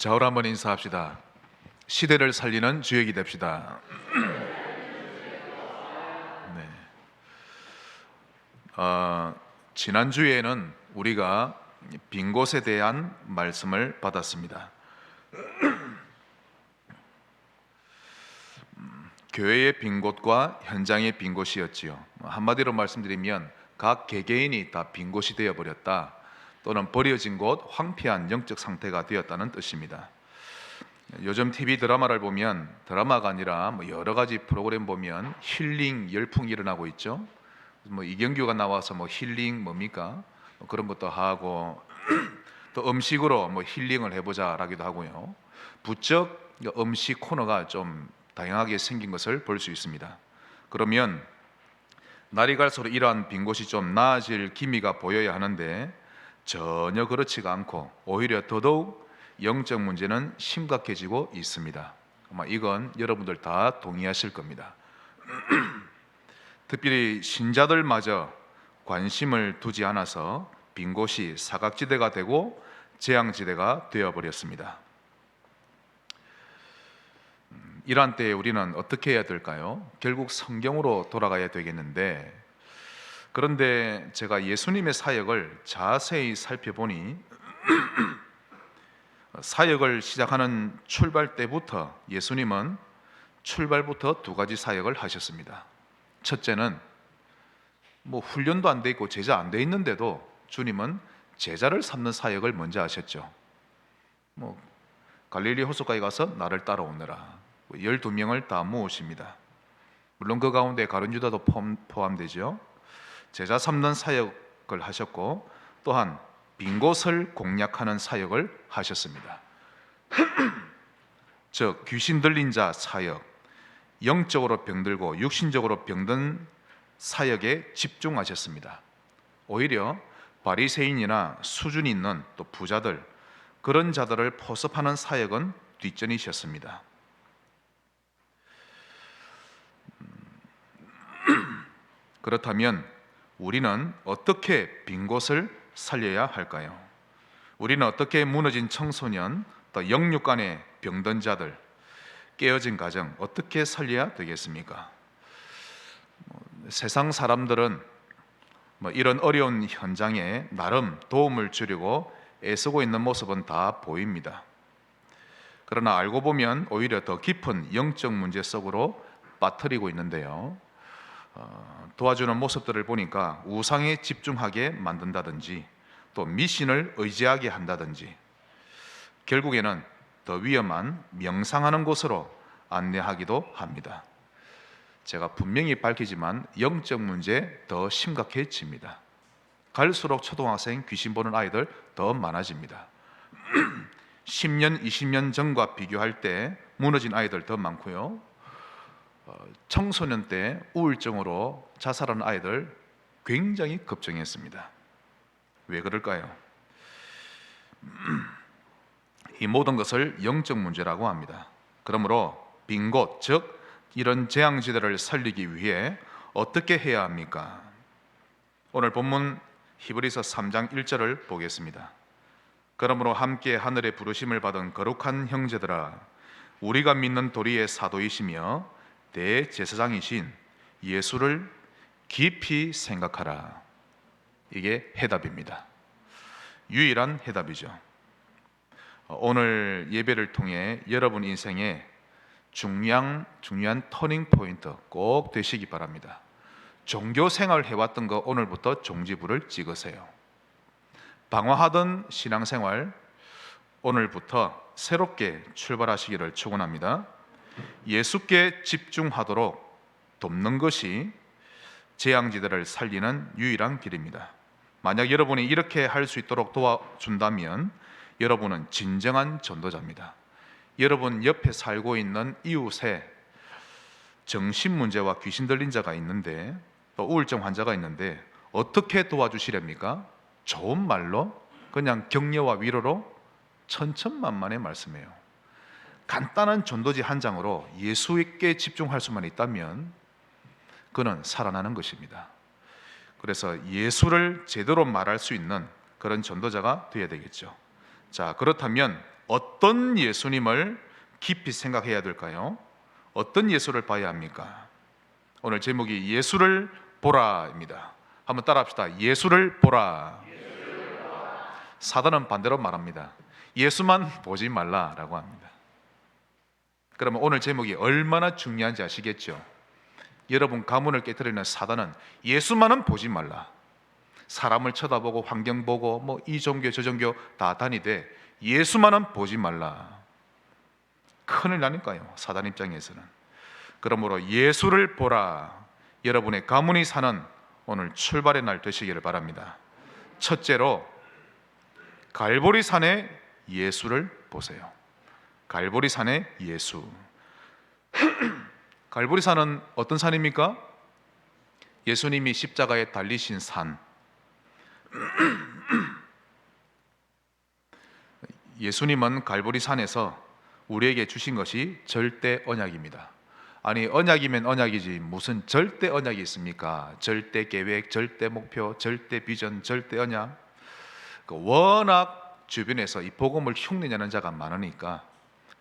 좌우로 한번 인사합시다. 시대를 살리는 주역이 됩시다. 네. 지난주에는 우리가 빈 곳에 대한 말씀을 받았습니다. 교회의 빈 곳과 현장의 빈 곳이었지요. 한마디로 말씀드리면 각 개개인이 다 빈 곳이 되어버렸다, 또는 버려진 곳, 황폐한 영적 상태가 되었다는 뜻입니다. 요즘 TV 드라마를 보면, 드라마가 아니라 여러 가지 프로그램 보면 힐링 열풍이 일어나고 있죠. 이경규가 나와서 힐링 뭡니까? 그런 것도 하고, 또 음식으로 힐링을 해보자라기도 하고요. 부쩍 음식 코너가 좀 다양하게 생긴 것을 볼 수 있습니다. 그러면 날이 갈수록 이러한 빈 곳이 좀 나아질 기미가 보여야 하는데 전혀 그렇지가 않고 오히려 더더욱 영적 문제는 심각해지고 있습니다. 아마 이건 여러분들 다 동의하실 겁니다. 특별히 신자들마저 관심을 두지 않아서 빈 곳이 사각지대가 되고 재앙지대가 되어버렸습니다. 이러한 때에 우리는 어떻게 해야 될까요? 결국 성경으로 돌아가야 되겠는데, 그런데 제가 예수님의 사역을 자세히 살펴보니 사역을 시작하는 출발 때부터 예수님은 출발부터 두 가지 사역을 하셨습니다. 첫째는 훈련도 안 돼 있고 제자 안 돼 있는데도 주님은 제자를 삼는 사역을 먼저 하셨죠. 갈릴리 호숫가에 가서 나를 따라오너라, 12명을 다 모으십니다. 물론 그 가운데 가룟 유다도 포함되죠. 제자 삼는 사역을 하셨고, 또한 빈 곳을 공략하는 사역을 하셨습니다. 즉 귀신 들린 자 사역, 영적으로 병들고 육신적으로 병든 사역에 집중하셨습니다. 오히려 바리새인이나 수준 있는 또 부자들, 그런 자들을 포섭하는 사역은 뒷전이셨습니다. 그렇다면 우리는 어떻게 빈 곳을 살려야 할까요? 우리는 어떻게 무너진 청소년, 또 영육간의 병든 자들, 깨어진 가정 어떻게 살려야 되겠습니까? 세상 사람들은 이런 어려운 현장에 나름 도움을 주려고 애쓰고 있는 모습은 다 보입니다. 그러나 알고 보면 오히려 더 깊은 영적 문제 속으로 빠뜨리고 있는데요. 도와주는 모습들을 보니까 우상에 집중하게 만든다든지, 또 미신을 의지하게 한다든지, 결국에는 더 위험한 명상하는 곳으로 안내하기도 합니다. 제가 분명히 밝히지만 영적 문제 더 심각해집니다. 갈수록 초등학생 귀신 보는 아이들 더 많아집니다. 10년, 20년 전과 비교할 때 무너진 아이들 더 많고요. 청소년 때 우울증으로 자살하는 아이들 굉장히 급증했습니다. 왜 그럴까요? 이 모든 것을 영적 문제라고 합니다. 그러므로 빈 곳, 즉 이런 재앙지대를 살리기 위해 어떻게 해야 합니까? 오늘 본문 히브리서 3장 1절을 보겠습니다. 그러므로 함께 하늘의 부르심을 받은 거룩한 형제들아, 우리가 믿는 도리의 사도이시며 대제사장이신 예수를 깊이 생각하라. 이게 해답입니다. 유일한 해답이죠. 오늘 예배를 통해 여러분 인생에 중요한 터닝 포인트 꼭 되시기 바랍니다. 종교 생활 해왔던 거 오늘부터 종지부를 찍으세요. 방황하던 신앙생활 오늘부터 새롭게 출발하시기를 축원합니다. 예수께 집중하도록 돕는 것이 재앙지대를 살리는 유일한 길입니다. 만약 여러분이 이렇게 할 수 있도록 도와준다면 여러분은 진정한 전도자입니다. 여러분 옆에 살고 있는 이웃에 정신 문제와 귀신 들린 자가 있는데, 또 우울증 환자가 있는데 어떻게 도와주시렵니까? 좋은 말로, 그냥 격려와 위로로 천천만만의 말씀이에요. 간단한 전도지 한 장으로 예수께 집중할 수만 있다면 그는 살아나는 것입니다. 그래서 예수를 제대로 말할 수 있는 그런 전도자가 되어야 되겠죠. 자, 그렇다면 어떤 예수님을 깊이 생각해야 될까요? 어떤 예수를 봐야 합니까? 오늘 제목이 예수를 보라입니다. 한번 따라합시다. 예수를 보라. 사단은 반대로 말합니다. 예수만 보지 말라라고 합니다. 그러면 오늘 제목이 얼마나 중요한지 아시겠죠? 여러분 가문을 깨트리는 사단은 예수만은 보지 말라. 사람을 쳐다보고 환경 보고 뭐 이 종교 저 종교 다 다니되 예수만은 보지 말라. 큰일 나니까요, 사단 입장에서는. 그러므로 예수를 보라. 여러분의 가문이 사는 오늘 출발의 날 되시기를 바랍니다. 첫째로 갈보리 산에 예수를 보세요. 갈보리 산의 예수. 갈보리 산은 어떤 산입니까? 예수님이 십자가에 달리신 산. 예수님은 갈보리 산에서 우리에게 주신 것이 절대 언약입니다. 아니, 언약이면 언약이지 무슨 절대 언약이 있습니까? 절대 계획, 절대 목표, 절대 비전, 절대 언약. 워낙 주변에서 이 복음을 흉내내는 자가 많으니까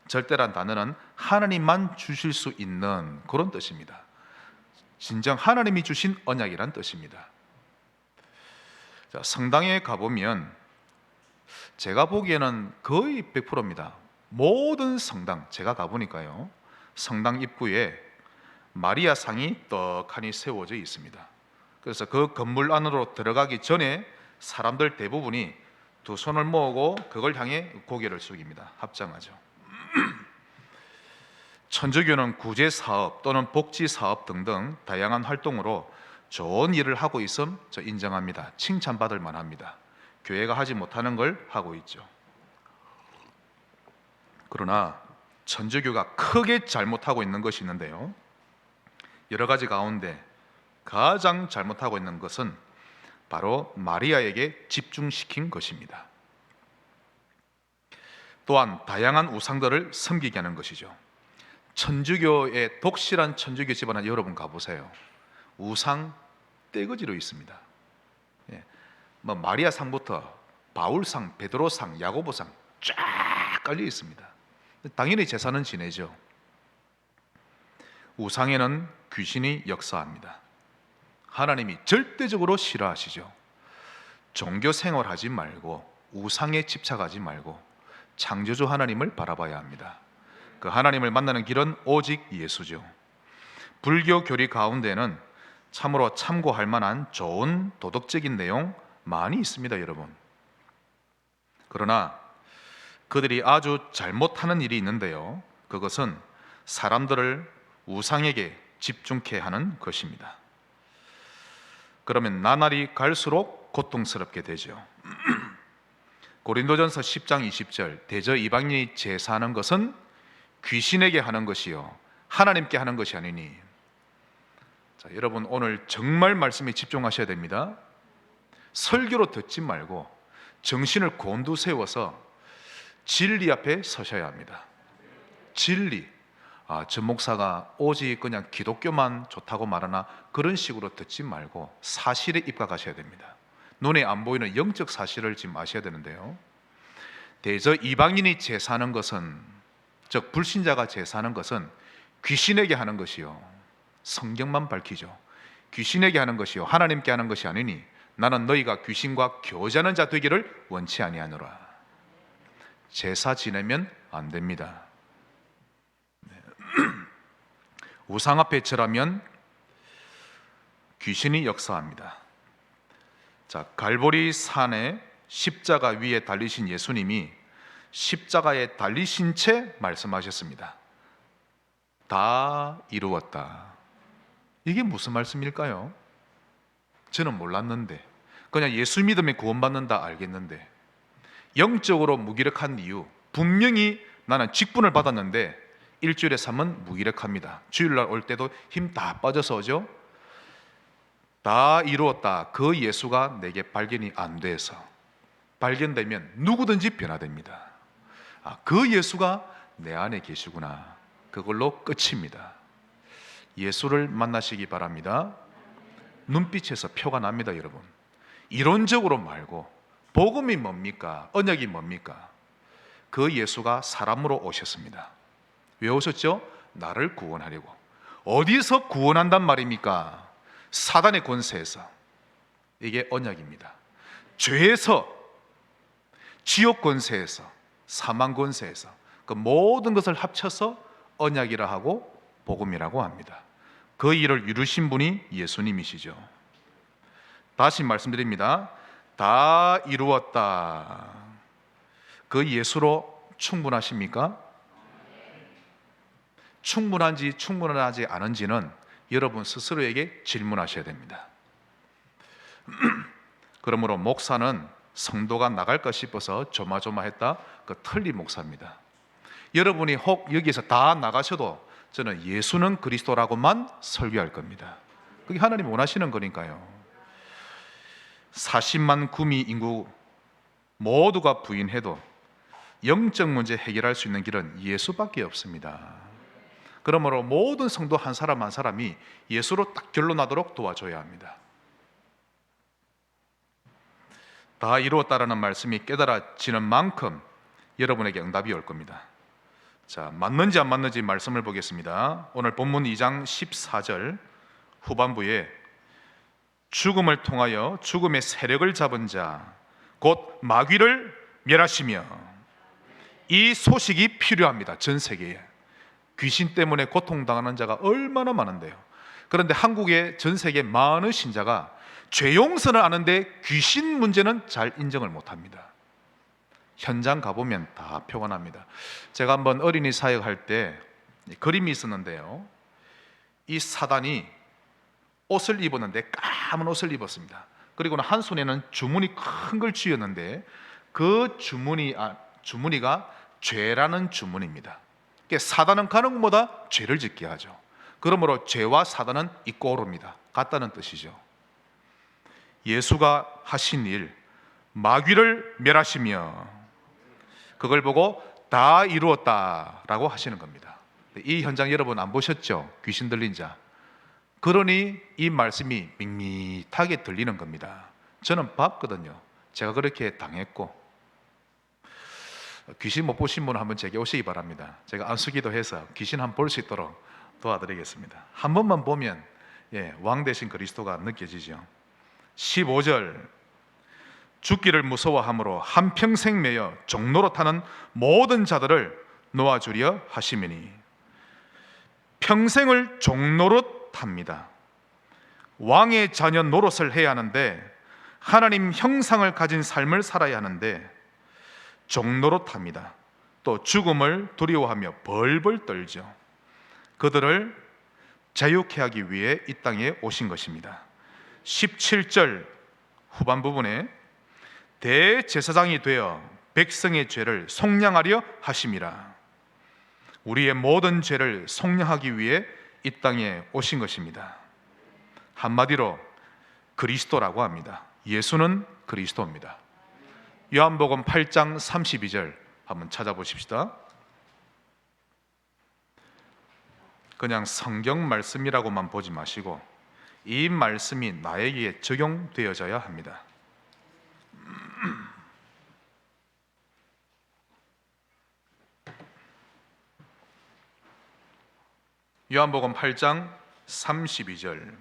절대란 단어는 하나님만 주실 수 있는 그런 뜻입니다. 진정 하나님이 주신 언약이란 뜻입니다. 자, 성당에 가보면 제가 보기에는 거의 100%입니다. 모든 성당 제가 가보니까요, 성당 입구에 마리아 상이 떡하니 세워져 있습니다. 그래서 그 건물 안으로 들어가기 전에 사람들 대부분이 두 손을 모으고 그걸 향해 고개를 숙입니다. 합장하죠. 천주교는 구제사업 또는 복지사업 등등 다양한 활동으로 좋은 일을 하고 있음 저 인정합니다. 칭찬받을 만합니다. 교회가 하지 못하는 걸 하고 있죠. 그러나 천주교가 크게 잘못하고 있는 것이 있는데요, 여러 가지 가운데 가장 잘못하고 있는 것은 바로 마리아에게 집중시킨 것입니다. 또한 다양한 우상들을 섬기게 하는 것이죠. 천주교의 독실한 천주교 집안에 여러분 가보세요. 우상 떼거지로 있습니다. 뭐 마리아 상부터 바울상, 베드로상, 야고보상 쫙 깔려 있습니다. 당연히 제사는 지내죠. 우상에는 귀신이 역사합니다. 하나님이 절대적으로 싫어하시죠. 종교 생활하지 말고 우상에 집착하지 말고 창조주 하나님을 바라봐야 합니다. 그 하나님을 만나는 길은 오직 예수죠. 불교 교리 가운데는 참으로 참고할 만한 좋은 도덕적인 내용 많이 있습니다, 여러분. 그러나 그들이 아주 잘못하는 일이 있는데요, 그것은 사람들을 우상에게 집중케 하는 것입니다. 그러면 나날이 갈수록 고통스럽게 되죠. 고린도전서 10장 20절, 대저 이방인이 제사하는 것은 귀신에게 하는 것이요 하나님께 하는 것이 아니니. 자, 여러분 오늘 정말 말씀에 집중하셔야 됩니다. 설교로 듣지 말고 정신을 곤두세워서 진리 앞에 서셔야 합니다. 진리. 저 목사가 오직 그냥 기독교만 좋다고 말하나, 그런 식으로 듣지 말고 사실에 입각하셔야 됩니다. 눈에 안 보이는 영적 사실을 지금 아셔야 되는데요, 대저 이방인이 제사하는 것은, 즉 불신자가 제사하는 것은 귀신에게 하는 것이요, 성경만 밝히죠. 귀신에게 하는 것이요 하나님께 하는 것이 아니니 나는 너희가 귀신과 교제하는 자 되기를 원치 아니하노라. 제사 지내면 안 됩니다. 우상 앞에 절하면 귀신이 역사합니다. 자, 갈보리 산에 십자가 위에 달리신 예수님이 십자가에 달리신 채 말씀하셨습니다. 다 이루었다. 이게 무슨 말씀일까요? 저는 몰랐는데, 그냥 예수 믿으면 구원받는다 알겠는데, 영적으로 무기력한 이유, 분명히 나는 직분을 받았는데 일주일에 3은 무기력합니다. 주일날 올 때도 힘 다 빠져서 오죠. 다 이루었다. 그 예수가 내게 발견이 안 돼서, 발견되면 누구든지 변화됩니다. 그 예수가 내 안에 계시구나. 그걸로 끝입니다. 예수를 만나시기 바랍니다. 눈빛에서 표가 납니다, 여러분. 이론적으로 말고 복음이 뭡니까? 언약이 뭡니까? 그 예수가 사람으로 오셨습니다. 왜 오셨죠? 나를 구원하려고. 어디서 구원한단 말입니까? 사단의 권세에서. 이게 언약입니다. 죄에서, 지옥 권세에서, 사망 권세에서, 그 모든 것을 합쳐서 언약이라 하고 복음이라고 합니다. 그 일을 이루신 분이 예수님이시죠. 다시 말씀드립니다. 다 이루었다. 그 예수로 충분하십니까? 충분한지 충분하지 않은지는 여러분 스스로에게 질문하셔야 됩니다. 그러므로 목사는 성도가 나갈까 싶어서 조마조마했다. 그 틀린 목사입니다. 여러분이 혹 여기서 다 나가셔도 저는 예수는 그리스도라고만 설교할 겁니다. 그게 하나님이 원하시는 거니까요. 40만 구미 인구 모두가 부인해도 영적 문제 해결할 수 있는 길은 예수밖에 없습니다. 그러므로 모든 성도 한 사람 한 사람이 예수로 딱 결론나도록 도와줘야 합니다. 다 이루었다라는 말씀이 깨달아지는 만큼 여러분에게 응답이 올 겁니다. 자, 맞는지 안 맞는지 말씀을 보겠습니다. 오늘 본문 2장 14절 후반부에 죽음을 통하여 죽음의 세력을 잡은 자 곧 마귀를 멸하시며, 이 소식이 필요합니다. 전 세계에 귀신 때문에 고통당하는 자가 얼마나 많은데요. 그런데 한국의 전 세계 많은 신자가 죄 용서는 아는데 귀신 문제는 잘 인정을 못합니다. 현장 가보면 다 표가 납니다. 제가 한번 어린이 사역할 때 그림이 있었는데요, 이 사단이 옷을 입었는데 까만 옷을 입었습니다. 그리고는 한 손에는 주머니 큰 걸 쥐었는데 그 주머니가 죄라는 주머니입니다. 사단은 가는 것보다 죄를 짓게 하죠. 그러므로 죄와 사단은 잇고 오릅니다. 같다는 뜻이죠. 예수가 하신 일, 마귀를 멸하시며, 그걸 보고 다 이루었다라고 하시는 겁니다. 이 현장 여러분 안 보셨죠? 귀신 들린 자. 그러니 이 말씀이 밋밋하게 들리는 겁니다. 저는 봤거든요. 제가 그렇게 당했고, 귀신 못 보신 분은 한번 제게 오시기 바랍니다. 제가 안수기도 해서 귀신 한번 볼 수 있도록 도와드리겠습니다. 한 번만 보면 왕 대신 그리스도가 느껴지죠. 15절 죽기를 무서워함으로 한평생 매여 종로로 타는 모든 자들을 놓아주려 하시미니, 평생을 종로로 탑니다. 왕의 자녀 노릇을 해야 하는데, 하나님 형상을 가진 삶을 살아야 하는데 종로로 탑니다. 또 죽음을 두려워하며 벌벌 떨죠. 그들을 자유케 하기 위해 이 땅에 오신 것입니다. 17절 후반 부분에 대제사장이 되어 백성의 죄를 속량하려 하심이라. 우리의 모든 죄를 속량하기 위해 이 땅에 오신 것입니다. 한마디로 그리스도라고 합니다. 예수는 그리스도입니다. 요한복음 8장 32절 한번 찾아보십시다. 그냥 성경 말씀이라고만 보지 마시고 이 말씀이 나에게 적용되어져야 합니다. 요한복음 8장 32절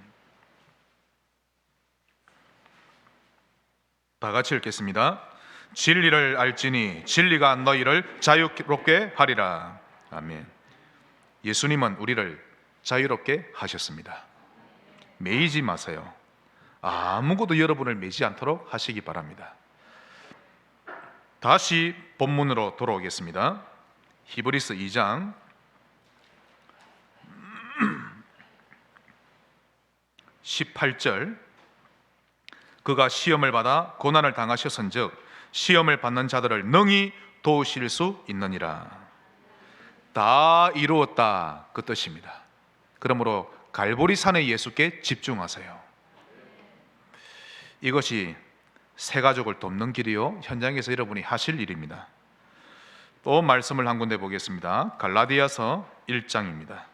다 같이 읽겠습니다. 진리를 알지니 진리가 너희를 자유롭게 하리라. 아멘. 예수님은 우리를 자유롭게 하셨습니다. 매이지 마세요. 아무것도 여러분을 매지 않도록 하시기 바랍니다. 다시 본문으로 돌아오겠습니다. 히브리서 2장 18절 그가 시험을 받아 고난을 당하셨은즉 시험을 받는 자들을 능히 도우실 수 있느니라. 다 이루었다 그 뜻입니다. 그러므로 갈보리산의 예수께 집중하세요. 이것이 새 가족을 돕는 길이요 현장에서 여러분이 하실 일입니다. 또 말씀을 한 군데 보겠습니다. 갈라디아서 1장입니다.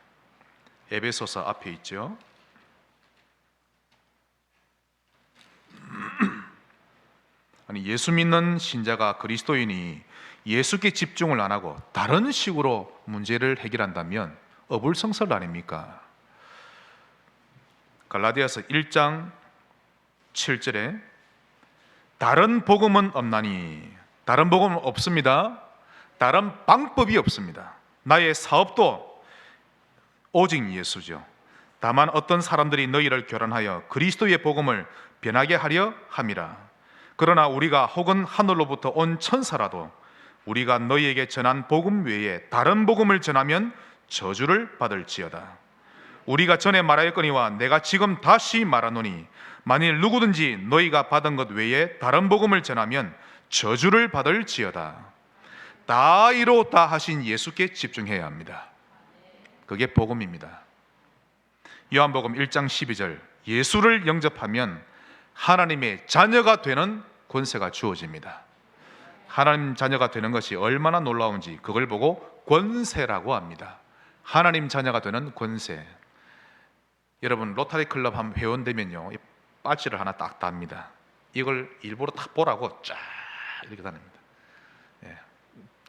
에베소서 앞에 있죠. 아니 예수 믿는 신자가 그리스도인이 예수께 집중을 안 하고 다른 식으로 문제를 해결한다면 어불성설 아닙니까? 갈라디아서 1장 7절에 다른 복음은 없나니, 다른 복음은 없습니다. 다른 방법이 없습니다. 나의 사업도 오직 예수죠. 다만 어떤 사람들이 너희를 교란하여 그리스도의 복음을 변하게 하려 함이라. 그러나 우리가 혹은 하늘로부터 온 천사라도 우리가 너희에게 전한 복음 외에 다른 복음을 전하면 저주를 받을지어다. 우리가 전에 말하였거니와 내가 지금 다시 말하노니 만일 누구든지 너희가 받은 것 외에 다른 복음을 전하면 저주를 받을지어다. 다 이루었다 하신 예수께 집중해야 합니다. 그게 복음입니다. 요한복음 1장 12절, 예수를 영접하면 하나님의 자녀가 되는 권세가 주어집니다. 하나님 자녀가 되는 것이 얼마나 놀라운지 그걸 보고 권세라고 합니다. 하나님 자녀가 되는 권세. 여러분 로타리 클럽 한 회원 되면요, 빠지를 하나 딱 답니다. 이걸 일부러 딱 보라고 쫙 이렇게 다닙니다. 예.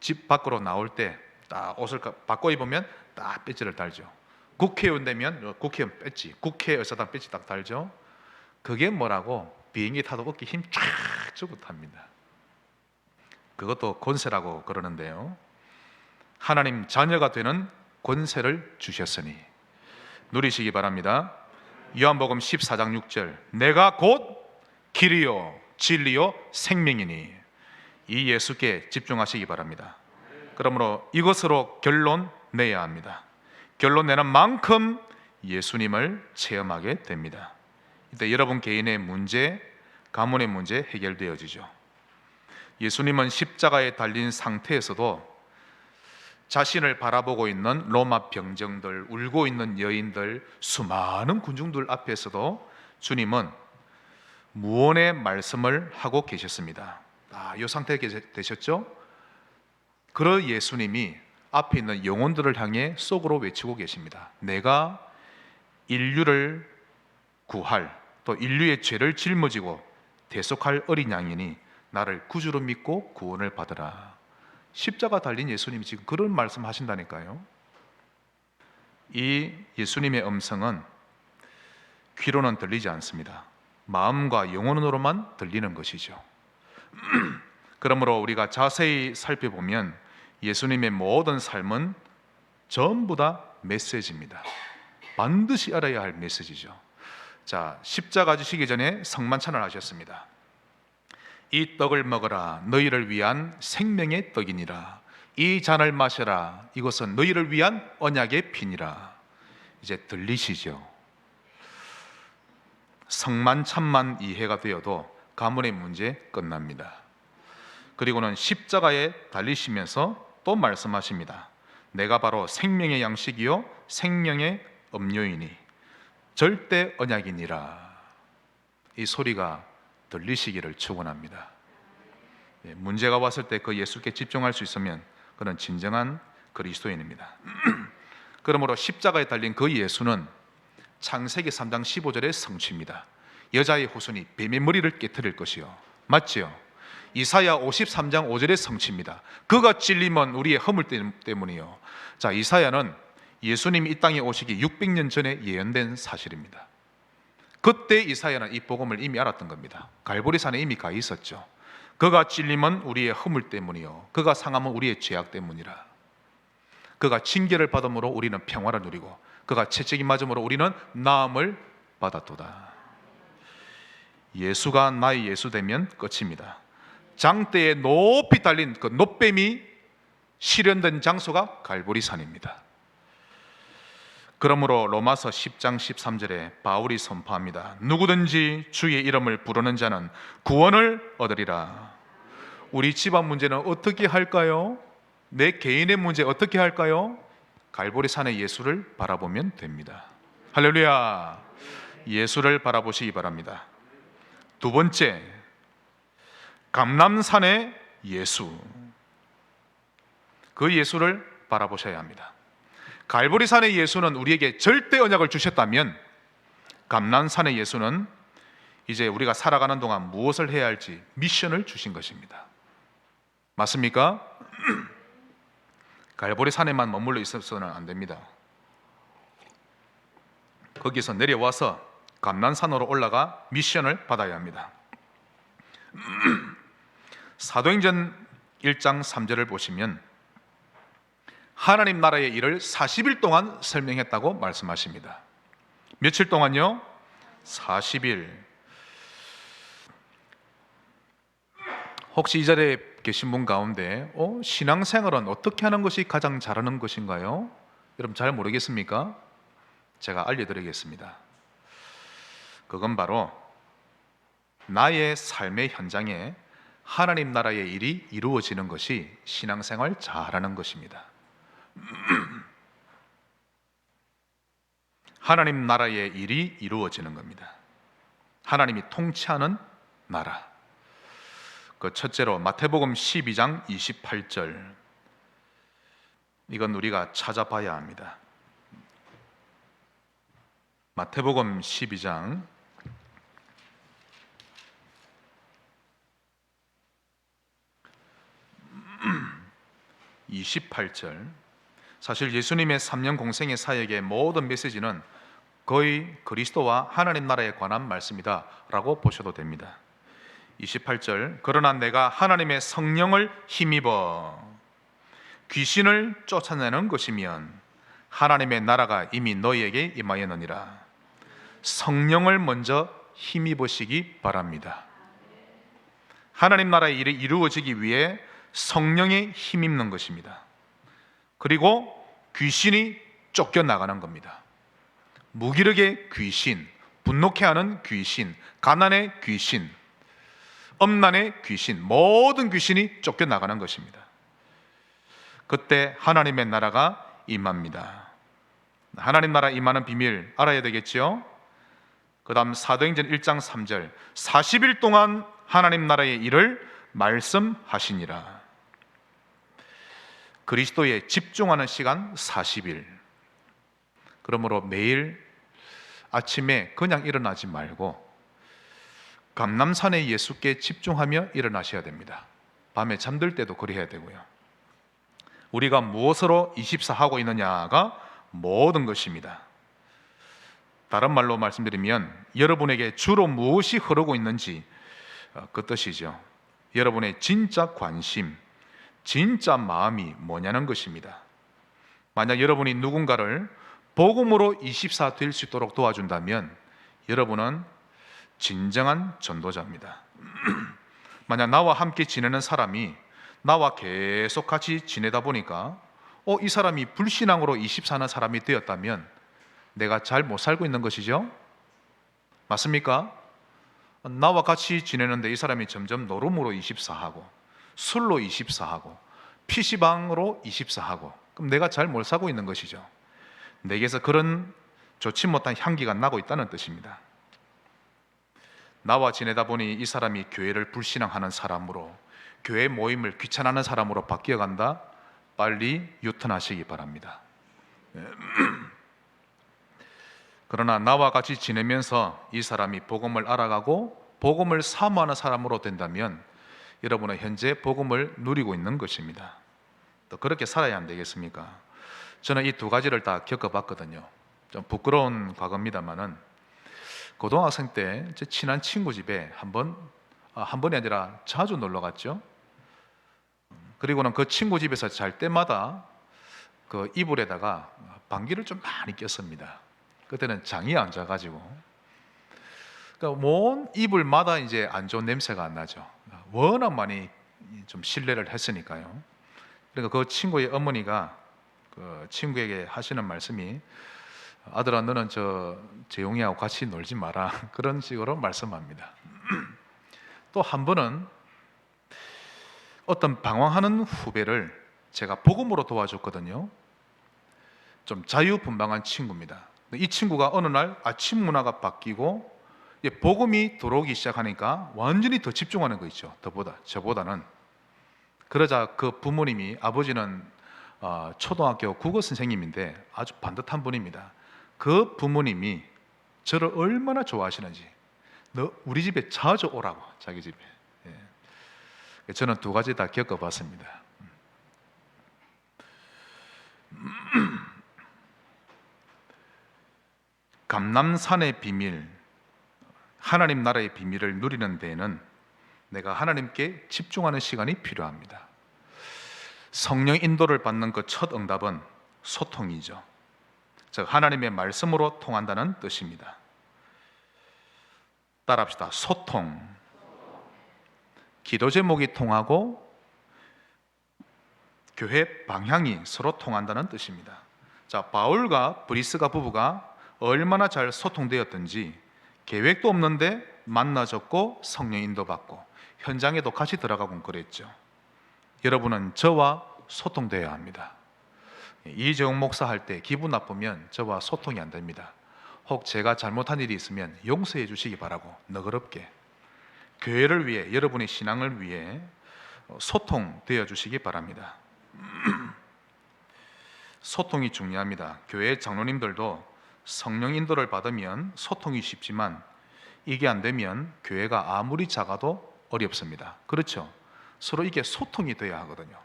집 밖으로 나올 때 딱 옷을 바꿔 입으면 딱 배지를 달죠. 국회의원 되면 국회의원 배지, 국회의사당 배지 딱 달죠. 그게 뭐라고? 비행기 타도 어깨 힘 쫙 주고 탑니다. 그것도 권세라고 그러는데요, 하나님 자녀가 되는 권세를 주셨으니 누리시기 바랍니다. 요한복음 14장 6절, 내가 곧 길이요 진리요 생명이니, 이 예수께 집중하시기 바랍니다. 그러므로 이것으로 결론 내야 합니다. 결론 내는 만큼 예수님을 체험하게 됩니다. 이때 여러분 개인의 문제, 가문의 문제 해결되어지죠. 예수님은 십자가에 달린 상태에서도 자신을 바라보고 있는 로마 병정들, 울고 있는 여인들, 수많은 군중들 앞에서도 주님은 무언의 말씀을 하고 계셨습니다. 이 상태에 되셨죠? 그러 예수님이 앞에 있는 영혼들을 향해 속으로 외치고 계십니다. 내가 인류를 구할, 또 인류의 죄를 짊어지고 대속할 어린 양이니 나를 구주로 믿고 구원을 받으라. 십자가 달린 예수님이 지금 그런 말씀 하신다니까요. 이 예수님의 음성은 귀로는 들리지 않습니다. 마음과 영혼으로만 들리는 것이죠. 그러므로 우리가 자세히 살펴보면 예수님의 모든 삶은 전부 다 메시지입니다. 반드시 알아야 할 메시지죠. 자, 십자가 지시기 전에 성만찬을 하셨습니다. 이 떡을 먹어라, 너희를 위한 생명의 떡이니라. 이 잔을 마셔라, 이것은 너희를 위한 언약의 피니라. 이제 들리시죠? 성만찬만 이해가 되어도 가문의 문제 끝납니다. 그리고는 십자가에 달리시면서 또 말씀하십니다. 내가 바로 생명의 양식이요 생명의 음료이니 절대 언약이니라. 이 소리가 들리시기를 축원합니다. 문제가 왔을 때 그 예수께 집중할 수 있으면 그는 진정한 그리스도인입니다. 그러므로 십자가에 달린 그 예수는 창세기 3장 15절의 성취입니다. 여자의 후손이 뱀의 머리를 깨트릴 것이요, 맞지요? 이사야 53장 5절의 성취입니다. 그가 찔림은 우리의 허물 때문이요. 자, 이사야는 예수님이 이 땅에 오시기 600년 전에 예언된 사실입니다. 그때 이사야는 이 복음을 이미 알았던 겁니다. 갈보리산에 이미 가 있었죠. 그가 찔림은 우리의 허물 때문이요, 그가 상함은 우리의 죄악 때문이라. 그가 징계를 받음으로 우리는 평화를 누리고 그가 채찍이 맞음으로 우리는 나음을 받았도다. 예수가 나의 예수 되면 끝입니다. 장대에 높이 달린 그 놋뱀이 실현된 장소가 갈보리산입니다. 그러므로 로마서 10장 13절에 바울이 선포합니다. 누구든지 주의 이름을 부르는 자는 구원을 얻으리라. 우리 집안 문제는 어떻게 할까요? 내 개인의 문제 어떻게 할까요? 갈보리산의 예수를 바라보면 됩니다. 할렐루야. 예수를 바라보시기 바랍니다. 두 번째, 감람산의 예수, 그 예수를 바라보셔야 합니다. 갈보리산의 예수는 우리에게 절대 언약을 주셨다면 감람산의 예수는 이제 우리가 살아가는 동안 무엇을 해야 할지 미션을 주신 것입니다. 맞습니까? 갈보리 산에만 머물러 있어서는 안 됩니다. 거기서 내려와서 감난산으로 올라가 미션을 받아야 합니다. 사도행전 1장 3절을 보시면 하나님 나라의 일을 40일 동안 설명했다고 말씀하십니다. 며칠 동안요? 40일. 혹시 이 자리에 계신 분 가운데 신앙생활은 어떻게 하는 것이 가장 잘하는 것인가요? 여러분 잘 모르겠습니까? 제가 알려드리겠습니다. 그건 바로 나의 삶의 현장에 하나님 나라의 일이 이루어지는 것이 신앙생활 잘하는 것입니다. 하나님 나라의 일이 이루어지는 겁니다. 하나님이 통치하는 나라. 그 첫째로 마태복음 12장 28절. 이건 우리가 찾아봐야 합니다. 마태복음 12장 28절. 사실 예수님의 3년 공생의 사역의 모든 메시지는 거의 그리스도와 하나님 나라에 관한 말씀이다 라고 보셔도 됩니다. 28절. 그러나 내가 하나님의 성령을 힘입어 귀신을 쫓아내는 것이면 하나님의 나라가 이미 너희에게 임하였느니라. 성령을 먼저 힘입으시기 바랍니다. 하나님 나라의 일이 이루어지기 위해 성령에 힘입는 것입니다. 그리고 귀신이 쫓겨나가는 겁니다. 무기력의 귀신, 분노케 하는 귀신, 가난의 귀신, 엄난의 귀신, 모든 귀신이 쫓겨나가는 것입니다. 그때 하나님의 나라가 임합니다. 하나님 나라 임하는 비밀 알아야 되겠죠? 그 다음 사도행전 1장 3절. 40일 동안 하나님 나라의 일을 말씀하시니라. 그리스도에 집중하는 시간 40일. 그러므로 매일 아침에 그냥 일어나지 말고 감람산의 예수께 집중하며 일어나셔야 됩니다. 밤에 잠들 때도 그래야 되고요. 우리가 무엇으로 24하고 있느냐가 모든 것입니다. 다른 말로 말씀드리면 여러분에게 주로 무엇이 흐르고 있는지 그 뜻이죠. 여러분의 진짜 관심, 진짜 마음이 뭐냐는 것입니다. 만약 여러분이 누군가를 복음으로 24 될 수 있도록 도와준다면 여러분은 진정한 전도자입니다. 만약 나와 함께 지내는 사람이 나와 계속 같이 지내다 보니까 이 사람이 불신앙으로 24는 사람이 되었다면 내가 잘 못 살고 있는 것이죠? 맞습니까? 나와 같이 지내는데 이 사람이 점점 노름으로 24하고 술로 24하고 PC방으로 24하고 그럼 내가 잘 못 살고 있는 것이죠. 내게서 그런 좋지 못한 향기가 나고 있다는 뜻입니다. 나와 지내다 보니 이 사람이 교회를 불신앙하는 사람으로, 교회 모임을 귀찮아하는 사람으로 바뀌어간다. 빨리 유턴하시기 바랍니다. 그러나 나와 같이 지내면서 이 사람이 복음을 알아가고 복음을 사모하는 사람으로 된다면 여러분은 현재 복음을 누리고 있는 것입니다. 또 그렇게 살아야 안 되겠습니까? 저는 이 두 가지를 다 겪어봤거든요. 좀 부끄러운 과거입니다만은 고등학생 때 제 친한 친구 집에 한 번이 아니라 자주 놀러 갔죠. 그리고는 그 친구 집에서 잘 때마다 그 이불에다가 방귀를 좀 많이 꼈습니다. 그때는 장이 안 자가지고 그러니까 온 이불마다 이제 안 좋은 냄새가 안 나죠. 워낙 많이 좀 신뢰를 했으니까요. 그러니까 그 친구의 어머니가 그 친구에게 하시는 말씀이 아들아 너는 저 재용이하고 같이 놀지 마라 그런 식으로 말씀합니다. 또 한 번은 어떤 방황하는 후배를 제가 복음으로 도와줬거든요. 좀 자유분방한 친구입니다. 이 친구가 어느 날 아침 문화가 바뀌고 복음이 들어오기 시작하니까 완전히 더 집중하는 거 있죠. 저보다는. 그러자 그 부모님이, 아버지는 초등학교 국어 선생님인데 아주 반듯한 분입니다. 그 부모님이 저를 얼마나 좋아하시는지, 너 우리 집에 자주 오라고, 자기 집에. 저는 두 가지 다 겪어봤습니다. 감람산의 비밀, 하나님 나라의 비밀을 누리는 데에는 내가 하나님께 집중하는 시간이 필요합니다. 성령 인도를 받는 그 첫 응답은 소통이죠. 즉 하나님의 말씀으로 통한다는 뜻입니다. 따라합시다. 소통. 기도 제목이 통하고 교회 방향이 서로 통한다는 뜻입니다. 자, 바울과 브리스가 부부가 얼마나 잘 소통되었던지, 계획도 없는데 만나졌고 성령 인도받고 현장에도 같이 들어가고 그랬죠. 여러분은 저와 소통되어야 합니다. 이재용 목사 할 때 기분 나쁘면 저와 소통이 안 됩니다. 혹 제가 잘못한 일이 있으면 용서해 주시기 바라고 너그럽게 교회를 위해, 여러분의 신앙을 위해 소통되어 주시기 바랍니다. 소통이 중요합니다. 교회 장로님들도 성령 인도를 받으면 소통이 쉽지만 이게 안 되면 교회가 아무리 작아도 어렵습니다. 그렇죠? 서로 이게 소통이 돼야 하거든요.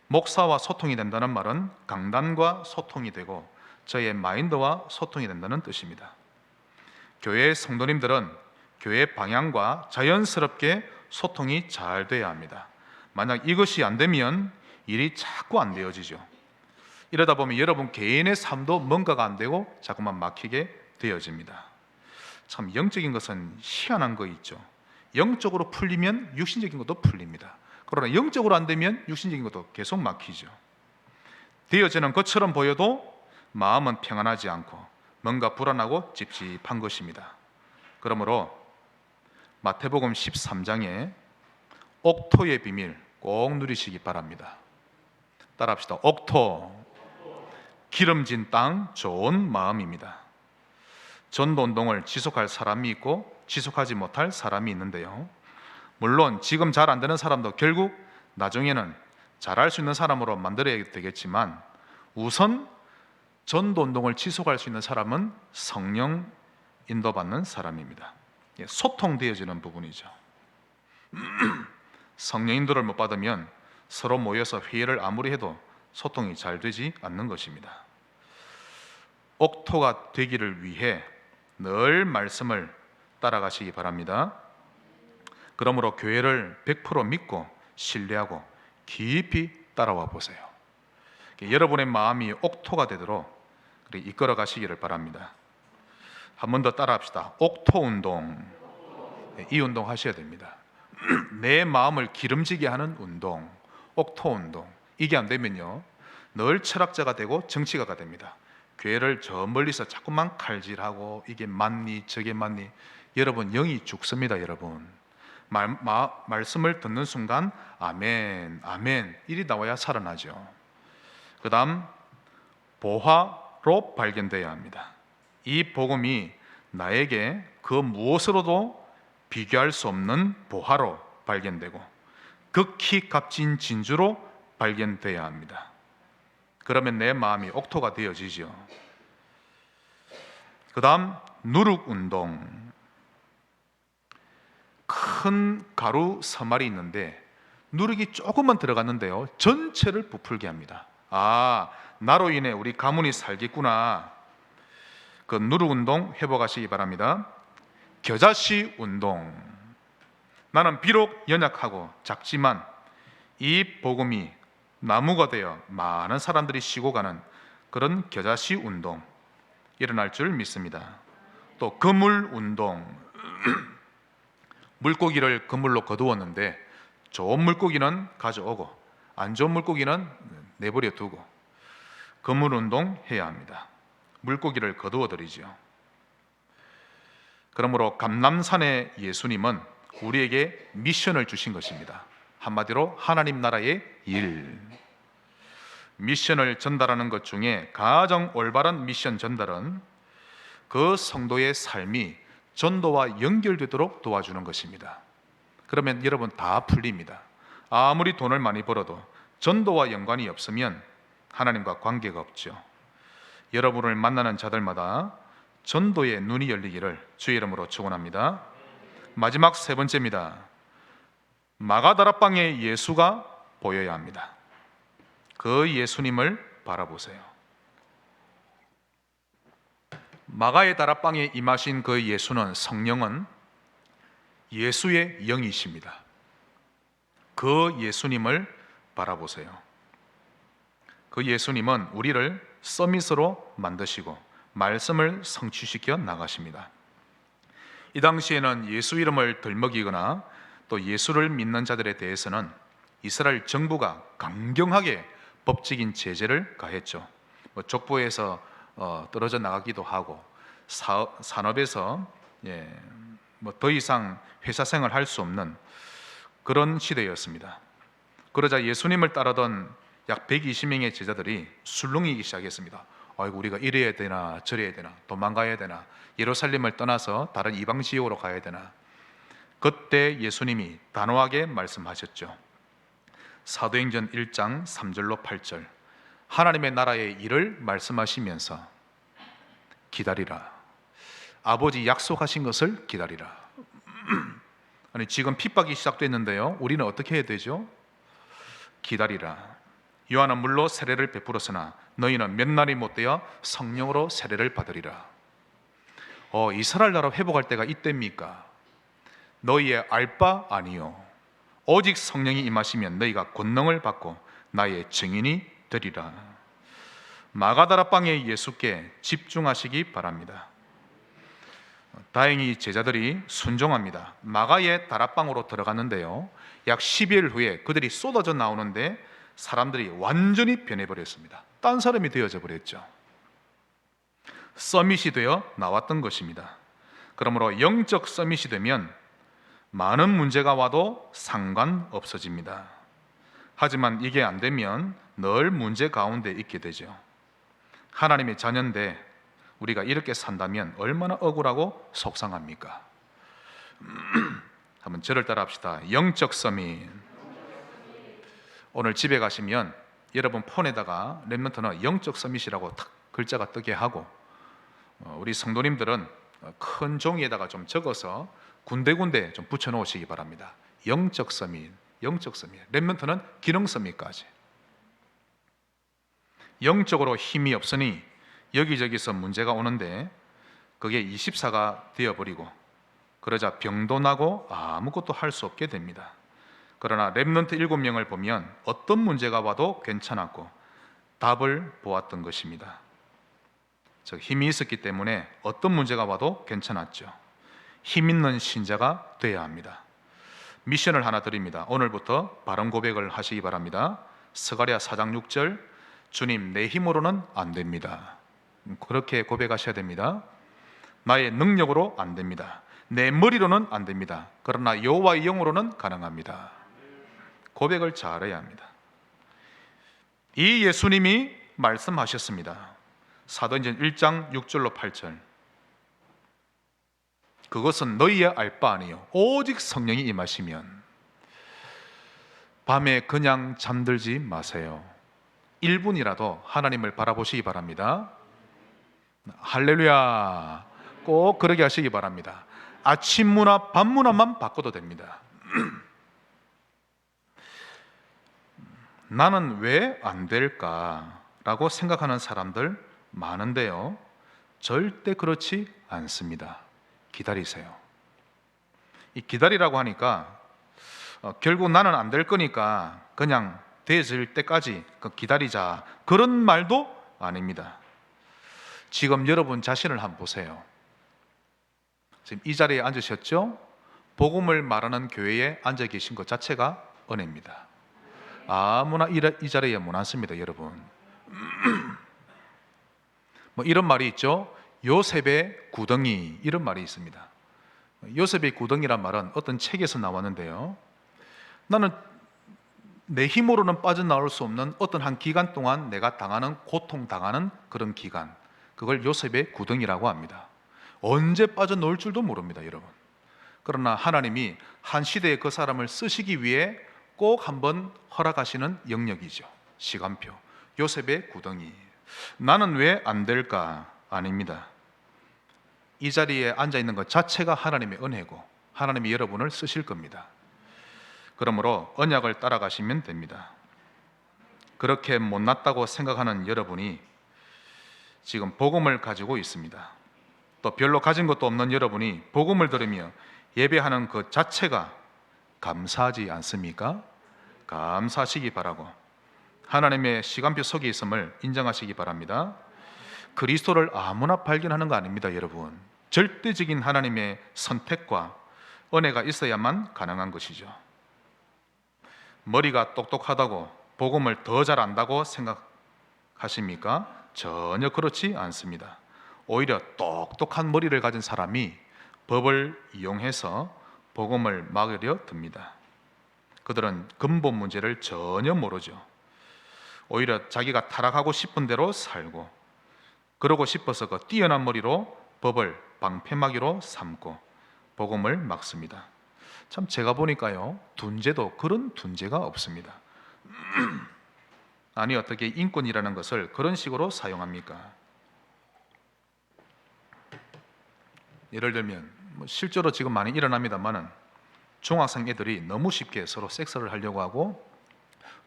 목사와 소통이 된다는 말은 강단과 소통이 되고 저의 마인드와 소통이 된다는 뜻입니다. 교회의 성도님들은 교회 방향과 자연스럽게 소통이 잘 돼야 합니다. 만약 이것이 안 되면 일이 자꾸 안 되어지죠. 이러다 보면 여러분 개인의 삶도 뭔가가 안 되고 자꾸만 막히게 되어집니다. 참 영적인 것은 희한한 거 있죠. 영적으로 풀리면 육신적인 것도 풀립니다. 그러나 영적으로 안 되면 육신적인 것도 계속 막히죠. 되어지는 것처럼 보여도 마음은 평안하지 않고 뭔가 불안하고 찝찝한 것입니다. 그러므로 마태복음 13장에 옥토의 비밀 꼭 누리시기 바랍니다. 따라합시다. 옥토, 기름진 땅, 좋은 마음입니다. 전도운동을 지속할 사람이 있고 지속하지 못할 사람이 있는데요, 물론 지금 잘 안 되는 사람도 결국 나중에는 잘할 수 있는 사람으로 만들어야 되겠지만 우선 전도운동을 지속할 수 있는 사람은 성령 인도받는 사람입니다. 소통되어지는 부분이죠. 성령 인도를 못 받으면 서로 모여서 회의를 아무리 해도 소통이 잘 되지 않는 것입니다. 옥토가 되기를 위해 늘 말씀을 따라가시기 바랍니다. 그러므로 교회를 100% 믿고 신뢰하고 깊이 따라와 보세요. 여러분의 마음이 옥토가 되도록 이끌어 가시기를 바랍니다. 한 번 더 따라합시다. 옥토 운동. 이 운동 하셔야 됩니다. 내 마음을 기름지게 하는 운동, 옥토 운동. 이게 안 되면요 늘 철학자가 되고 정치가가 됩니다. 교회를 저 멀리서 자꾸만 칼질하고 이게 맞니 저게 맞니, 여러분 영이 죽습니다. 여러분 말씀을 듣는 순간 아멘 아멘 일이 나와야 살아나죠. 그 다음 보화로 발견되어야 합니다. 이 복음이 나에게 그 무엇으로도 비교할 수 없는 보화로 발견되고 극히 값진 진주로 발견되어야 합니다. 그러면 내 마음이 옥토가 되어지죠. 그 다음 누룩운동. 큰 가루 서말이 있는데 누룩이 조금만 들어갔는데요 전체를 부풀게 합니다. 아, 나로 인해 우리 가문이 살겠구나. 그 누룩운동 회복하시기 바랍니다. 겨자씨 운동. 나는 비록 연약하고 작지만 이 복음이 나무가 되어 많은 사람들이 쉬고 가는 그런 겨자씨 운동 일어날 줄 믿습니다. 또 그물 운동. 물고기를 그물로 거두었는데 좋은 물고기는 가져오고 안 좋은 물고기는 내버려 두고 그물 운동 해야 합니다. 물고기를 거두어 드리죠. 그러므로 감람산의 예수님은 우리에게 미션을 주신 것입니다. 한마디로 하나님 나라의 일. 미션을 전달하는 것 중에 가장 올바른 미션 전달은 그 성도의 삶이 전도와 연결되도록 도와주는 것입니다. 그러면 여러분 다 풀립니다. 아무리 돈을 많이 벌어도 전도와 연관이 없으면 하나님과 관계가 없죠. 여러분을 만나는 자들마다 전도의 눈이 열리기를 주의 이름으로 축원합니다. 마지막 세 번째입니다. 마가다락방에 예수가 보여야 합니다. 그 예수님을 바라보세요. 마가의 다락방에 임하신 그 예수는, 성령은 예수의 영이십니다. 그 예수님을 바라보세요. 그 예수님은 우리를 서밋으로 만드시고 말씀을 성취시켜 나가십니다. 이 당시에는 예수 이름을 들먹이거나 또 예수를 믿는 자들에 대해서는 이스라엘 정부가 강경하게 법적인 제재를 가했죠. 족보에서 떨어져 나가기도 하고 산업에서 더 이상 회사 생활 할 수 없는 그런 시대였습니다. 그러자 예수님을 따르던 약 120명의 제자들이 술렁이기 시작했습니다. 아이고, 우리가 이래야 되나 저래야 되나, 도망가야 되나, 예루살렘을 떠나서 다른 이방 지역으로 가야 되나. 그때 예수님이 단호하게 말씀하셨죠. 사도행전 1장 3절로 8절, 하나님의 나라의 일을 말씀하시면서 기다리라. 아버지 약속하신 것을 기다리라. 아니, 지금 핍박이 시작됐는데요, 우리는 어떻게 해야 되죠? 기다리라. 요한은 물로 세례를 베풀었으나 너희는 몇 날이 못되어 성령으로 세례를 받으리라. 이스라엘 나라 회복할 때가 이때입니까? 너희의 알 바 아니요, 오직 성령이 임하시면 너희가 권능을 받고 나의 증인이 되리라. 마가다락방의 예수께 집중하시기 바랍니다. 다행히 제자들이 순종합니다. 마가의 다락방으로 들어갔는데요, 약 10일 후에 그들이 쏟아져 나오는데 사람들이 완전히 변해버렸습니다. 딴 사람이 되어져 버렸죠. 서밋이 되어 나왔던 것입니다. 그러므로 영적 서밋이 되면 많은 문제가 와도 상관없어집니다. 하지만 이게 안 되면 늘 문제 가운데 있게 되죠. 하나님의 자녀인데 우리가 이렇게 산다면 얼마나 억울하고 속상합니까? 한번 저를 따라 합시다. 영적 서밋. 오늘 집에 가시면 여러분 폰에다가 렘넌트는 영적 서밋이라고 탁 글자가 뜨게 하고, 우리 성도님들은 큰 종이에다가 좀 적어서 군데군데 좀 붙여 놓으시기 바랍니다. 영적 서밋, 영적 서밋. 렘넌트는 기능 서밋까지. 영적으로 힘이 없으니 여기저기서 문제가 오는데 그게 24가 되어버리고, 그러자 병도 나고 아무것도 할 수 없게 됩니다. 그러나 렘넌트 7명을 보면 어떤 문제가 와도 괜찮았고 답을 보았던 것입니다. 즉, 힘이 있었기 때문에 어떤 문제가 와도 괜찮았죠. 힘 있는 신자가 되어야 합니다. 미션을 하나 드립니다. 오늘부터 바른 고백을 하시기 바랍니다. 스가랴 4장 6절, 주님, 내 힘으로는 안 됩니다. 그렇게 고백하셔야 됩니다. 나의 능력으로 안 됩니다. 내 머리로는 안 됩니다. 그러나 여호와의 영으로는 가능합니다. 고백을 잘해야 합니다. 이 예수님이 말씀하셨습니다. 사도행전 1장 6절로 8절, 그것은 너희의 알 바 아니요 오직 성령이 임하시면. 밤에 그냥 잠들지 마세요. 1분이라도 하나님을 바라보시기 바랍니다. 할렐루야. 꼭 그러게 하시기 바랍니다. 아침 문화, 밤 문화만 바꿔도 됩니다. 나는 왜 안 될까라고 생각하는 사람들 많은데요, 절대 그렇지 않습니다. 기다리세요. 이 기다리라고 하니까 결국 나는 안 될 거니까 그냥 되어질 때까지 기다리자, 그런 말도 아닙니다. 지금 여러분 자신을 한번 보세요. 지금 이 자리에 앉으셨죠? 복음을 말하는 교회에 앉아 계신 것 자체가 은혜입니다. 아무나 이 자리에 못 앉습니다, 여러분. 이런 말이 있죠. 요셉의 구덩이, 이런 말이 있습니다. 요셉의 구덩이란 말은 어떤 책에서 나왔는데요, 나는 내 힘으로는 빠져나올 수 없는 어떤 한 기간 동안 내가 당하는, 고통당하는 그런 기간, 그걸 요셉의 구덩이라고 합니다. 언제 빠져나올 줄도 모릅니다, 여러분. 그러나 하나님이 한 시대에 그 사람을 쓰시기 위해 꼭 한번 허락하시는 영역이죠. 시간표. 요셉의 구덩이. 나는 왜 안 될까? 아닙니다. 이 자리에 앉아 있는 것 자체가 하나님의 은혜고 하나님이 여러분을 쓰실 겁니다. 그러므로 언약을 따라가시면 됩니다. 그렇게 못났다고 생각하는 여러분이 지금 복음을 가지고 있습니다. 또 별로 가진 것도 없는 여러분이 복음을 들으며 예배하는 그 자체가 감사하지 않습니까? 감사하시기 바라고 하나님의 시간표 속에 있음을 인정하시기 바랍니다. 그리스도를 아무나 발견하는 거 아닙니다, 여러분. 절대적인 하나님의 선택과 은혜가 있어야만 가능한 것이죠. 머리가 똑똑하다고 복음을 더 잘 안다고 생각하십니까? 전혀 그렇지 않습니다. 오히려 똑똑한 머리를 가진 사람이 법을 이용해서 복음을 막으려 듭니다. 그들은 근본 문제를 전혀 모르죠. 오히려 자기가 타락하고 싶은 대로 살고 그러고 싶어서 그 뛰어난 머리로 법을 방패막이로 삼고 복음을 막습니다. 참 제가 보니까요, 둔재도 그런 둔재가 없습니다. 아니 어떻게 인권이라는 것을 그런 식으로 사용합니까? 예를 들면 실제로 지금 많이 일어납니다만은 중학생 애들이 너무 쉽게 서로 섹스를 하려고 하고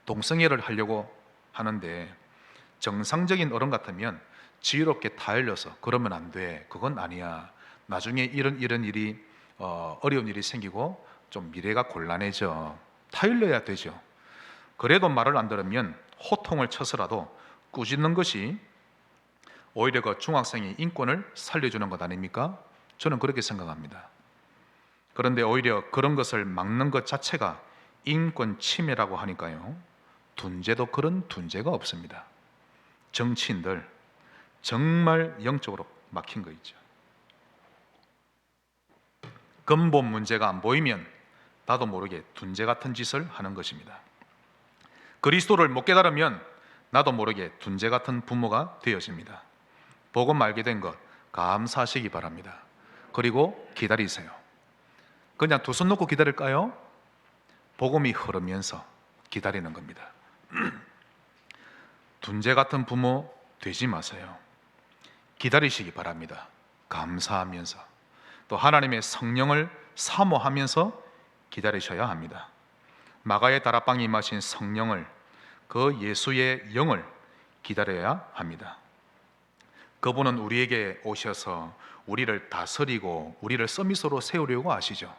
동성애를 하려고 하는데 정상적인 어른 같으면 지혜롭게 타일러서 그러면 안 돼, 그건 아니야, 나중에 이런 일이 어려운 일이 생기고 좀 미래가 곤란해져, 타일러야 되죠. 그래도 말을 안 들으면 호통을 쳐서라도 꾸짖는 것이 오히려 그 중학생의 인권을 살려주는 것 아닙니까? 저는 그렇게 생각합니다. 그런데 오히려 그런 것을 막는 것 자체가 인권 침해라고 하니까요, 둔재도 그런 둔재가 없습니다. 정치인들 정말 영적으로 막힌 거 있죠. 근본 문제가 안 보이면 나도 모르게 둔재 같은 짓을 하는 것입니다. 그리스도를 못 깨달으면 나도 모르게 둔재 같은 부모가 되어집니다. 복음 알게 된 것 감사하시기 바랍니다. 그리고 기다리세요. 그냥 두 손 놓고 기다릴까요? 복음이 흐르면서 기다리는 겁니다. 둔재 같은 부모 되지 마세요. 기다리시기 바랍니다. 감사하면서 또 하나님의 성령을 사모하면서 기다리셔야 합니다. 마가의 다락방에 임하신 성령을, 그 예수의 영을 기다려야 합니다. 그분은 우리에게 오셔서 우리를 다스리고 우리를 서밋으로 세우려고 하시죠.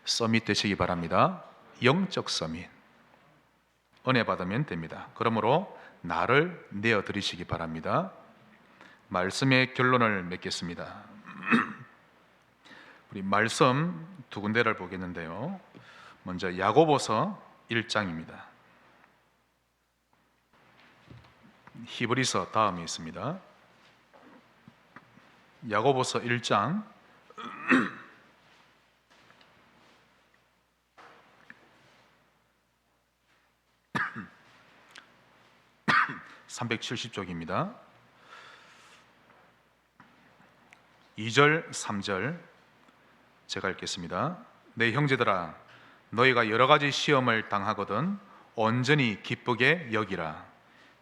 서밋 되시기 바랍니다. 영적 서밋. 은혜 받으면 됩니다. 그러므로 나를 내어드리시기 바랍니다. 말씀의 결론을 맺겠습니다. 우리 말씀 두 군데를 보겠는데요, 먼저 야고보서 1장입니다. 히브리서 다음에 있습니다. 야고보서 1장 370쪽입니다. 2절 3절 제가 읽겠습니다. 내 형제들아, 너희가 여러 가지 시험을 당하거든 온전히 기쁘게 여기라.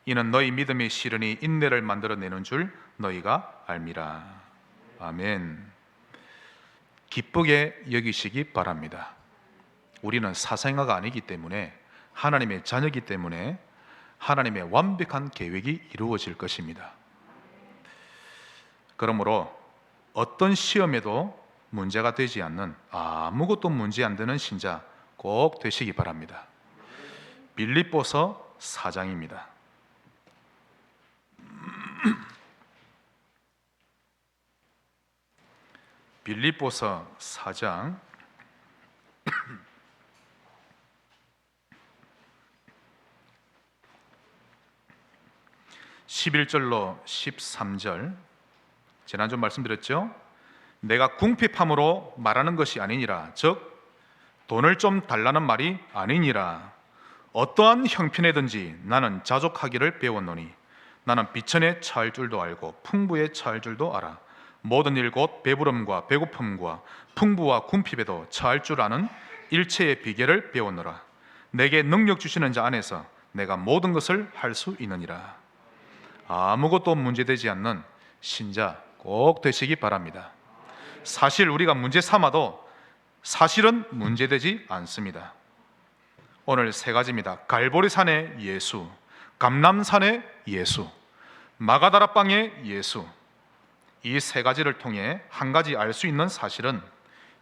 이는 너희 믿음의 시련이 인내를 만들어내는 줄 너희가 알미라. 아멘. 기쁘게 여기시기 바랍니다. 우리는 사생아가 아니기 때문에, 하나님의 자녀이기 때문에 하나님의 완벽한 계획이 이루어질 것입니다. 그러므로 어떤 시험에도 문제가 되지 않는, 아무것도 문제 안 되는 신자 꼭 되시기 바랍니다. 빌립보서 4장입니다. 빌립보서 4장 11절로 13절, 지난주 말씀드렸죠? 내가 궁핍함으로 말하는 것이 아니니라. 즉 돈을 좀 달라는 말이 아니니라. 어떠한 형편에든지 나는 자족하기를 배웠노니 나는 비천에 처할 줄도 알고 풍부에 처할 줄도 알아. 모든 일 곧 배부름과 배고픔과 풍부와 궁핍에도 처할 줄 아는 일체의 비결을 배웠노라. 내게 능력 주시는 자 안에서 내가 모든 것을 할 수 있느니라. 아무것도 문제되지 않는 신자 꼭 되시기 바랍니다. 사실 우리가 문제 삼아도 사실은 문제되지 않습니다. 오늘 세 가지입니다. 갈보리산의 예수, 감람산의 예수, 마가다라방의 예수. 이 세 가지를 통해 한 가지 알 수 있는 사실은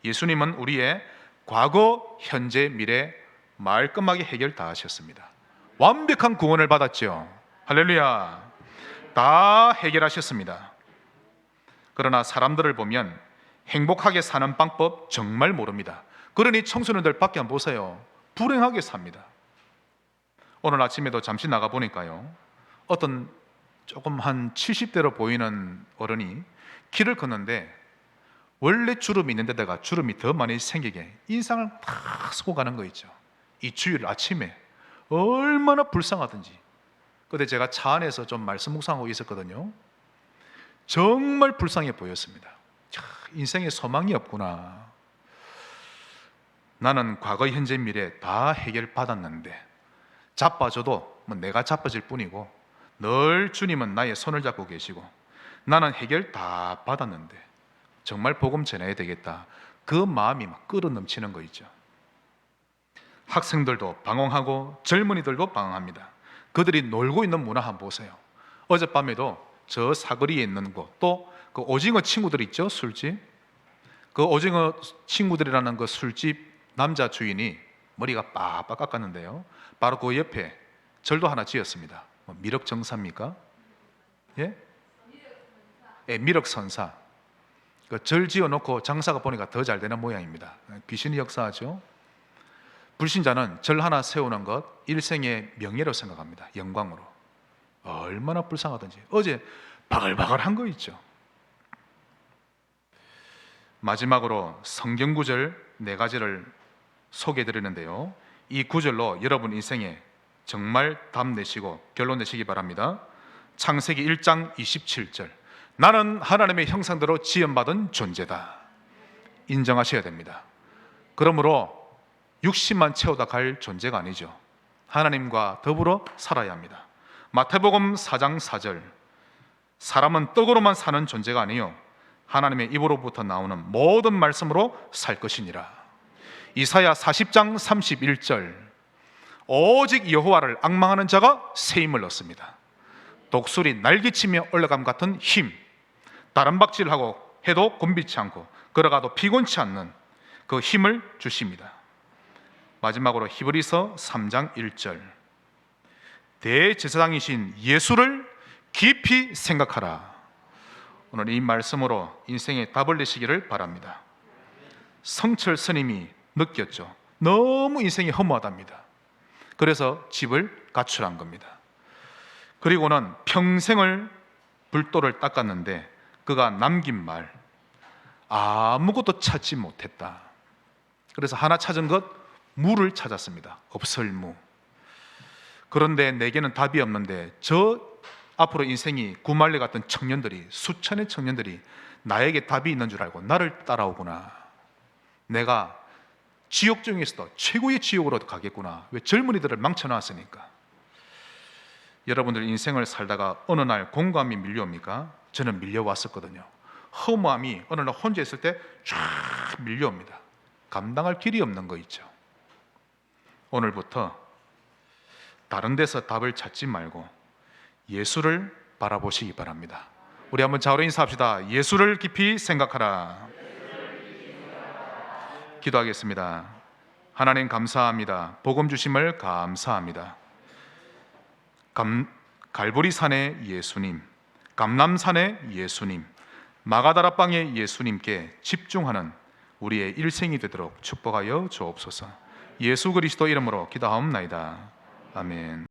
예수님은 우리의 과거, 현재, 미래 말끔하게 해결 다 하셨습니다. 완벽한 구원을 받았죠. 할렐루야. 다 해결하셨습니다. 그러나 사람들을 보면 행복하게 사는 방법 정말 모릅니다. 그러니 청소년들 밖에 안 보세요. 불행하게 삽니다. 오늘 아침에도 잠시 나가 보니까요, 어떤 조금 한 70대로 보이는 어른이 길을 걷는데 원래 주름이 있는 데다가 주름이 더 많이 생기게 인상을 다 쓰고 가는 거 있죠. 이 주일 아침에 얼마나 불쌍하든지. 그때 제가 차 안에서 좀 말씀 묵상하고 있었거든요. 정말 불쌍해 보였습니다. 인생에 소망이 없구나. 나는 과거, 현재, 미래 다 해결받았는데 자빠져도 내가 자빠질 뿐이고 늘 주님은 나의 손을 잡고 계시고 나는 해결 다 받았는데 정말 복음 전해야 되겠다. 그 마음이 막 끌어넘치는 거 있죠. 학생들도 방황하고 젊은이들도 방황합니다. 그들이 놀고 있는 문화 한번 보세요. 어젯밤에도 저 사거리에 있는 곳, 또 그 오징어 친구들 있죠, 술집. 그 오징어 친구들이라는 그 술집 남자 주인이 머리가 빡빡 깎았는데요, 바로 그 옆에 절도 하나 지었습니다. 미륵정사입니까? 예? 예, 미륵선사. 그 절 지어놓고 장사가 보니까 더 잘 되는 모양입니다. 귀신이 역사하죠. 불신자는 절 하나 세우는 것 일생의 명예로 생각합니다. 영광으로. 얼마나 불쌍하든지. 어제 바글바글한 거 있죠. 마지막으로 성경 구절 4가지를 소개해 드리는데요, 이 구절로 여러분 인생에 정말 답 내시고 결론 내시기 바랍니다. 창세기 1장 27절, 나는 하나님의 형상대로 지음받은 존재다. 인정하셔야 됩니다. 그러므로 육신만 채우다 갈 존재가 아니죠. 하나님과 더불어 살아야 합니다. 마태복음 4장 4절, 사람은 떡으로만 사는 존재가 아니요 하나님의 입으로부터 나오는 모든 말씀으로 살 것이니라. 이사야 40장 31절, 오직 여호와를 앙망하는 자가 새 힘을 얻습니다. 독수리 날개치며 올라감 같은 힘, 다람박질하고 해도 곤비치 않고 걸어가도 피곤치 않는 그 힘을 주십니다. 마지막으로 히브리서 3장 1절, 대제사장이신 예수를 깊이 생각하라. 오늘 이 말씀으로 인생의 답을 내시기를 바랍니다. 성철 스님이 느꼈죠. 너무 인생이 허무하답니다. 그래서 집을 가출한 겁니다. 그리고는 평생을 불도를 닦았는데 그가 남긴 말, 아무것도 찾지 못했다. 그래서 하나 찾은 것, 무를 찾았습니다. 업설무. 그런데 내게는 답이 없는데 저 앞으로 인생이 구말리 같은 청년들이, 수천의 청년들이 나에게 답이 있는 줄 알고 나를 따라오구나. 내가 지옥 중에서도 최고의 지옥으로 가겠구나. 왜? 젊은이들을 망쳐놨으니까. 여러분들 인생을 살다가 어느 날 공감이 밀려옵니까? 저는 밀려왔었거든요. 허무함이 어느 날 혼자 있을 때 쫙 밀려옵니다. 감당할 길이 없는 거 있죠. 오늘부터 다른 데서 답을 찾지 말고 예수를 바라보시기 바랍니다. 우리 한번 좌우로 인사합시다. 예수를 깊이 생각하라. 기도하겠습니다. 하나님 감사합니다. 복음 주심을 감사합니다. 갈보리산의 예수님, 감람산의 예수님, 마가다라방의 예수님께 집중하는 우리의 일생이 되도록 축복하여 주옵소서. 예수 그리스도 이름으로 기도하옵나이다. 아멘.